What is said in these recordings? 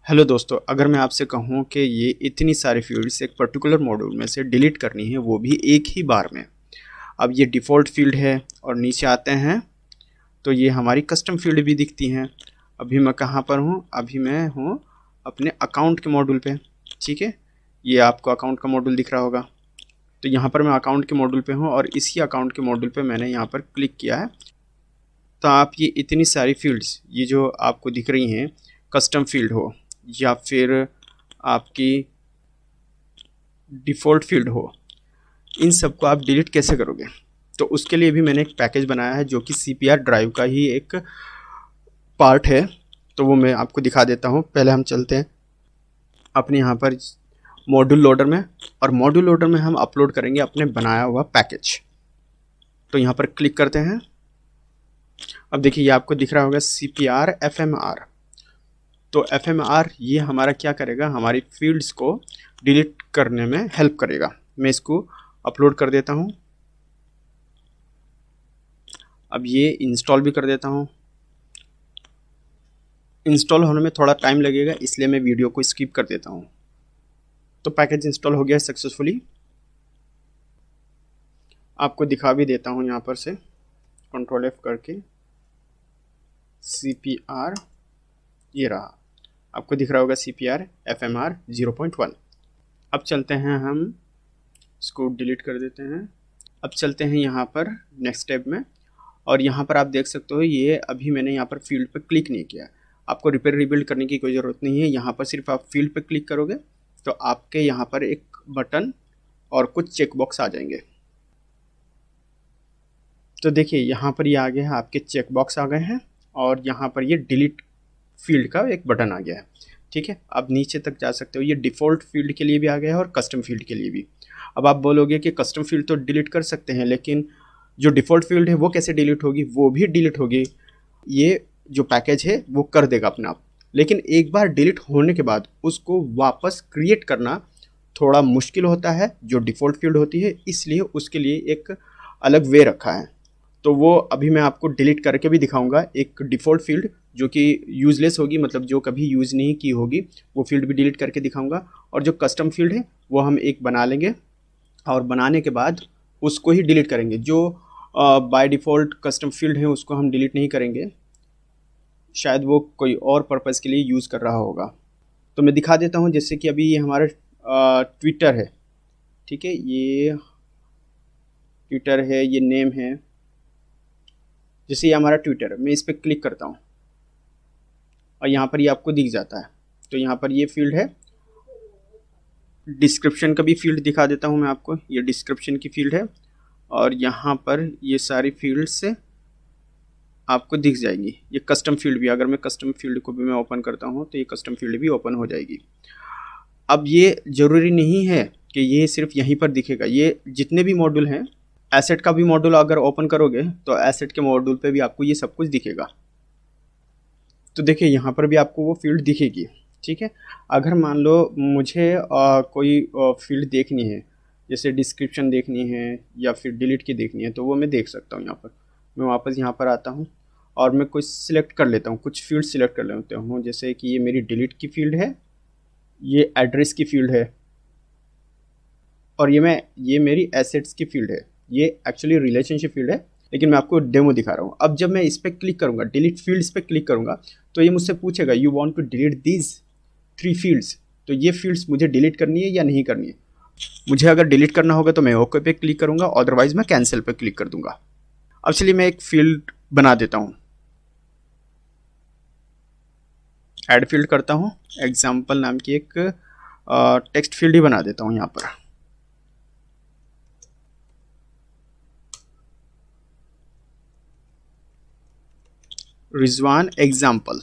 Hello दोस्तों, अगर मैं आपसे कहूँ कि ये इतनी सारी फील्ड्स एक पर्टिकुलर मॉड्यूल में से डिलीट करनी है, वो भी एक ही बार में। अब ये डिफ़ॉल्ट फील्ड है और नीचे आते हैं तो ये हमारी कस्टम फील्ड भी दिखती हैं। अभी मैं कहाँ पर हूँ? अभी मैं हूँ अपने अकाउंट के मॉड्यूल पे। ठीक है, ये आपको अकाउंट का मॉड्यूल दिख रहा होगा। तो यहाँ पर मैं अकाउंट के मॉड्यूल पे हूँ और इसी अकाउंट के मॉड्यूल पे मैंने यहाँ पर क्लिक किया है। तो आप ये इतनी सारी फील्ड्स, ये जो आपको दिख रही हैं, कस्टम फील्ड हो या फिर आपकी डिफ़ॉल्ट फील्ड हो, इन सबको आप डिलीट कैसे करोगे? तो उसके लिए भी मैंने एक पैकेज बनाया है जो कि CPR ड्राइव का ही एक पार्ट है। तो वो मैं आपको दिखा देता हूँ। पहले हम चलते हैं अपने यहाँ पर मॉड्यूल लोडर में, और मॉड्यूल लोडर में हम अपलोड करेंगे अपने बनाया हुआ पैकेज। तो यहाँ पर क्लिक करते हैं। अब देखिए, ये आपको दिख रहा होगा CPR FMR। तो FMR ये हमारा क्या करेगा? हमारी फील्ड्स को डिलीट करने में हेल्प करेगा। मैं इसको अपलोड कर देता हूँ। अब ये इंस्टॉल भी कर देता हूँ। इंस्टॉल होने में थोड़ा टाइम लगेगा, इसलिए मैं वीडियो को स्किप कर देता हूँ। तो पैकेज इंस्टॉल हो गया सक्सेसफुली। आपको दिखा भी देता हूँ यहाँ पर से, Ctrl F करके CPR, ये रहा, आपको दिख रहा होगा CPR FMR 0.1। अब चलते हैं, हम इसको डिलीट कर देते हैं। अब चलते हैं यहाँ पर नेक्स्ट टैब में, और यहाँ पर आप देख सकते हो ये अभी मैंने यहाँ पर फील्ड पर क्लिक नहीं किया। आपको रिपेयर रिबिल्ड करने की कोई ज़रूरत नहीं है। यहाँ पर सिर्फ आप फील्ड पर क्लिक करोगे तो आपके यहाँ पर एक बटन और कुछ चेक बॉक्स आ जाएंगे। तो देखिए, यहाँ पर ये आ गया है, आपके चेक बॉक्स आ गए हैं, और यहाँ पर ये डिलीट फील्ड का एक बटन आ गया है। ठीक है, अब नीचे तक जा सकते हो। ये डिफ़ॉल्ट फील्ड के लिए भी आ गया है और कस्टम फील्ड के लिए भी। अब आप बोलोगे कि कस्टम फील्ड तो डिलीट कर सकते हैं, लेकिन जो डिफ़ॉल्ट फील्ड है वो कैसे डिलीट होगी? वो भी डिलीट होगी। ये जो पैकेज है वो कर देगा अपने आप, लेकिन एक बार डिलीट होने के बाद उसको वापस क्रिएट करना थोड़ा मुश्किल होता है, जो डिफ़ॉल्ट फील्ड होती है, इसलिए उसके लिए एक अलग वे रखा है। तो वो अभी मैं आपको डिलीट करके भी दिखाऊंगा। एक डिफ़ॉल्ट फील्ड जो कि यूज़लेस होगी, मतलब जो कभी यूज़ नहीं की होगी, वो फील्ड भी डिलीट करके दिखाऊंगा। और जो कस्टम फील्ड है वो हम एक बना लेंगे, और बनाने के बाद उसको ही डिलीट करेंगे। जो बाय डिफ़ॉल्ट कस्टम फील्ड है उसको हम डिलीट नहीं करेंगे, शायद वो कोई और पर्पज़ के लिए यूज़ कर रहा होगा। तो मैं दिखा देता हूँ। जैसे कि अभी ये हमारा ट्विटर है, ठीक है, ये ट्विटर है, ये नेम है। जैसे ये हमारा ट्विटर है, मैं इस पर क्लिक करता हूँ और यहाँ पर ये आपको दिख जाता है। तो यहाँ पर ये फील्ड है। डिस्क्रिप्शन का भी फील्ड दिखा देता हूँ मैं आपको। ये डिस्क्रिप्शन की फील्ड है, और यहाँ पर ये सारी फील्ड से आपको दिख जाएंगी। ये कस्टम फील्ड भी, अगर मैं कस्टम फील्ड को भी मैं ओपन करता हूँ तो ये कस्टम फील्ड भी ओपन हो जाएगी। अब ये ज़रूरी नहीं है कि ये सिर्फ यहीं पर दिखेगा। ये जितने भी मॉड्यूल हैं, एसेट का भी मॉड्यूल अगर ओपन करोगे तो एसेट के मॉड्यूल पे भी आपको ये सब कुछ दिखेगा। तो देखिए, यहाँ पर भी आपको वो फील्ड दिखेगी। ठीक है, अगर मान लो मुझे कोई फील्ड देखनी है, जैसे डिस्क्रिप्शन देखनी है या फिर डिलीट की देखनी है, तो वो मैं देख सकता हूँ। यहाँ पर मैं वापस यहाँ पर आता हूँ और मैं कुछ सिलेक्ट कर लेता हूँ, कुछ फील्ड सिलेक्ट कर लेता हूँ। जैसे कि ये मेरी डिलीट की फील्ड है, ये एड्रेस की फील्ड है, और ये मेरी एसेट्स की फील्ड है। ये एक्चुअली रिलेशनशिप फील्ड है, लेकिन मैं आपको डेमो दिखा रहा हूँ। अब जब मैं इस पर क्लिक करूँगा, डिलीट फील्ड्स पे क्लिक करूँगा, तो ये मुझसे पूछेगा you want to delete these 3 fields. तो ये फील्ड्स मुझे डिलीट करनी है या नहीं करनी है? मुझे अगर डिलीट करना होगा तो मैं ओके पे क्लिक करूँगा, अदरवाइज मैं कैंसिल पे क्लिक कर दूंगा। अब चलिए मैं एक फील्ड बना देता हूँ, ऐड फील्ड करता हूँ, एग्जाम्पल नाम की एक टेक्स्ट फील्ड ही बना देता हूँ यहाँ पर। रिजवान एग्जाम्पल।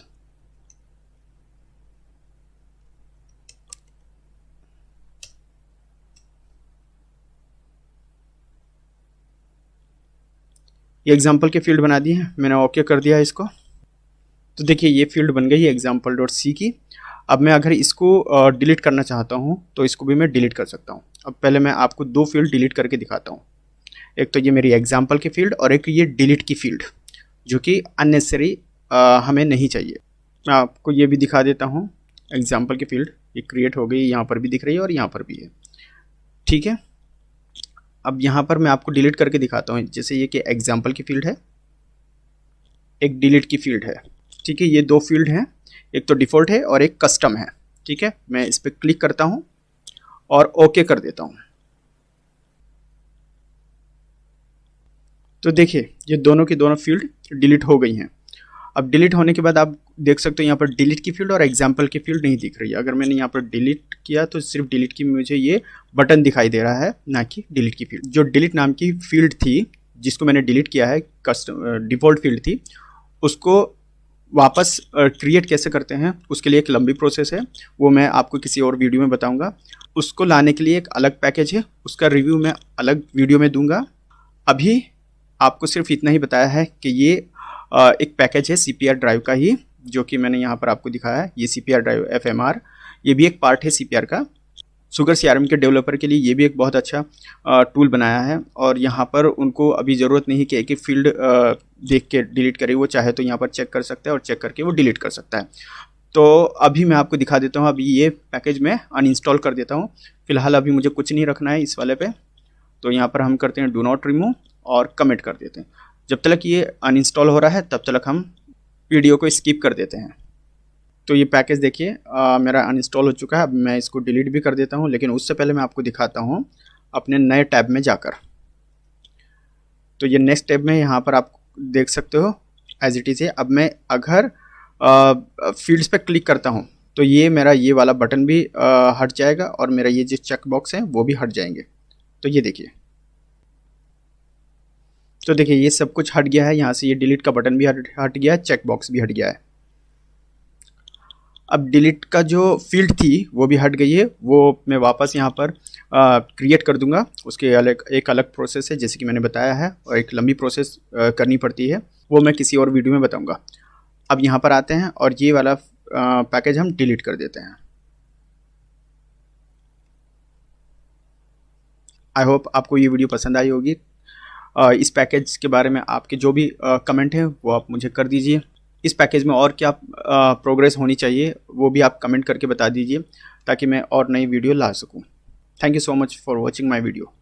ये एग्जाम्पल के फील्ड बना दिए हैं, मैंने ओके कर दिया है इसको। तो देखिए, ये फील्ड बन गई है example.c की। अब मैं अगर इसको डिलीट करना चाहता हूँ तो इसको भी मैं डिलीट कर सकता हूँ। अब पहले मैं आपको 2 फील्ड डिलीट करके दिखाता हूँ। एक तो ये मेरी एग्जाम्पल की फील्ड, और एक ये डिलीट की फील्ड, जो कि अननेसेसरी हमें नहीं चाहिए। मैं आपको ये भी दिखा देता हूँ। एग्जाम्पल की फील्ड ये क्रिएट हो गई, यहाँ पर भी दिख रही है और यहाँ पर भी है। ठीक है, अब यहाँ पर मैं आपको डिलीट करके दिखाता हूँ। जैसे ये कि एग्जाम्पल की फील्ड है, एक डिलीट की फील्ड है। ठीक है, ये दो फील्ड हैं, एक तो डिफ़ॉल्ट है और एक कस्टम है। ठीक है, मैं इस पर क्लिक करता हूँ और ओके कर देता हूँ। तो देखिए ये दोनों की दोनों फील्ड डिलीट हो गई हैं। अब डिलीट होने के बाद आप देख सकते हो यहाँ पर डिलीट की फील्ड और एग्जाम्पल की फील्ड नहीं दिख रही है। अगर मैंने यहाँ पर डिलीट किया तो सिर्फ डिलीट की मुझे ये बटन दिखाई दे रहा है, ना कि डिलीट की फील्ड। जो डिलीट नाम की फील्ड थी जिसको मैंने डिलीट किया है, कस्टम डिफ़ॉल्ट फील्ड थी, उसको वापस क्रिएट कैसे करते हैं उसके लिए एक लंबी प्रोसेस है, वो मैं आपको किसी और वीडियो में बताऊँगा। उसको लाने के लिए एक अलग पैकेज है, उसका रिव्यू मैं अलग वीडियो में दूंगा। अभी आपको सिर्फ इतना ही बताया है कि ये एक पैकेज है CPR ड्राइव का ही, जो कि मैंने यहाँ पर आपको दिखाया है। ये CPR ड्राइव FMR, ये भी एक पार्ट है CPR का। शुगर CRM के डेवलपर के लिए ये भी एक बहुत अच्छा टूल बनाया है, और यहाँ पर उनको अभी ज़रूरत नहीं कि एक एक फील्ड देख के डिलीट करे। वो चाहे तो यहाँ पर चेक कर सकता है और चेक करके वो डिलीट कर सकता है। तो अभी मैं आपको दिखा देता हूँ। अभी ये पैकेज मैं अनइंस्टॉल कर देता हूँ। फिलहाल अभी मुझे कुछ नहीं रखना है इस वाले पे, तो यहाँ पर हम करते हैं डू नॉट रिमूव और कमिट कर देते हैं। जब तक ये अनइंस्टॉल हो रहा है तब तक हम वीडियो को स्किप कर देते हैं। तो ये पैकेज देखिए मेरा अनइंस्टॉल हो चुका है। अब मैं इसको डिलीट भी कर देता हूँ, लेकिन उससे पहले मैं आपको दिखाता हूँ अपने नए टैब में जाकर। तो ये नेक्स्ट टैब में यहाँ पर आप देख सकते हो एज इट इज़ है। अब मैं अगर फील्ड्स पे क्लिक करता हूँ तो ये मेरा ये वाला बटन भी हट जाएगा और मेरा ये जो चेक बॉक्स है वो भी हट जाएंगे। तो ये देखिए, तो देखिए ये सब कुछ हट गया है। यहाँ से ये डिलीट का बटन भी हट गया है, चेक बॉक्स भी हट गया है। अब डिलीट का जो फील्ड थी वो भी हट गई है, वो मैं वापस यहाँ पर क्रिएट कर दूंगा। उसके अलग एक अलग प्रोसेस है, जैसे कि मैंने बताया है, और एक लंबी प्रोसेस करनी पड़ती है, वो मैं किसी और वीडियो में बताऊंगा। अब यहाँ पर आते हैं और ये वाला पैकेज हम डिलीट कर देते हैं। आई होप आपको ये वीडियो पसंद आई होगी। इस पैकेज के बारे में आपके जो भी कमेंट हैं वो आप मुझे कर दीजिए। इस पैकेज में और क्या प्रोग्रेस होनी चाहिए वो भी आप कमेंट करके बता दीजिए, ताकि मैं और नई वीडियो ला सकूं। Thank you so much for watching my video.